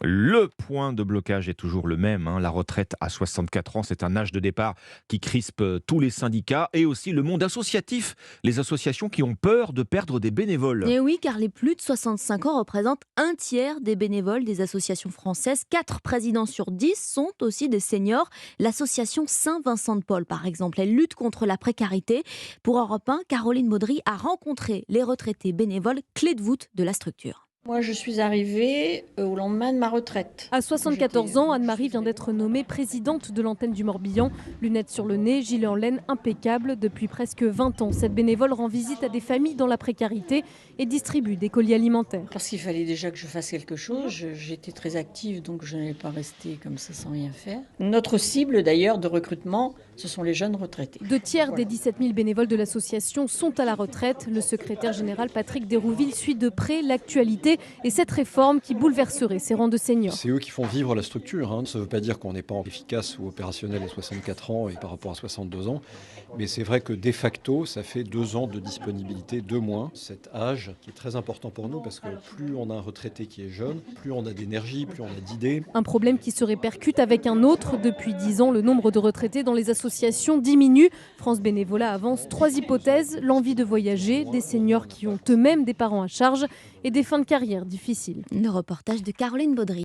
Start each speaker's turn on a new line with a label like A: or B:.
A: Le point de blocage est toujours le même, hein. La retraite à 64 ans, c'est un âge de départ qui crispe tous les syndicats et aussi le monde associatif, les associations qui ont peur de perdre des bénévoles.
B: Et oui, car les plus de 65 ans représentent un tiers des bénévoles des associations françaises. 4 présidents sur 10 sont aussi des seniors. L'association Saint-Vincent-de-Paul, par exemple, elle lutte contre la précarité. Pour Europe 1, Caroline Maudry a rencontré les retraités bénévoles, clé de voûte de la structure.
C: Moi, je suis arrivée au lendemain de ma retraite.
D: À 74 ans,
C: Je
D: Anne-Marie
C: suis
D: vient
C: allée
D: d'être nommée présidente de l'antenne du Morbihan. Lunettes sur le nez, gilet en laine impeccable. Depuis presque 20 ans, cette bénévole rend visite à des familles dans la précarité et distribue des colis alimentaires.
C: parce qu'il fallait déjà que je fasse quelque chose. J'étais très active, donc je n'allais pas rester comme ça sans rien faire. Notre cible, d'ailleurs, de recrutement, ce sont les jeunes retraités.
D: 2 tiers
C: Voilà.
D: des 17 000 bénévoles de l'association sont à la retraite. Le secrétaire général Patrick Dérouville suit de près l'actualité et cette réforme qui bouleverserait ses rangs de seniors.
E: C'est eux qui font vivre la structure, hein. Ça ne veut pas dire qu'on n'est pas efficace ou opérationnel à 64 ans et par rapport à 62 ans. Mais c'est vrai que de facto, ça fait 2 ans de disponibilité de moins. Cet âge qui est très important pour nous parce que plus on a un retraité qui est jeune, plus on a d'énergie, plus on a d'idées.
D: Un problème qui se répercute avec un autre. Depuis 10 ans, le nombre de retraités dans les associations diminue. France Bénévolat avance 3 hypothèses. L'envie de voyager, des seniors qui ont eux-mêmes des parents à charge et des fins de carrière difficiles.
B: Le reportage de Caroline Baudry.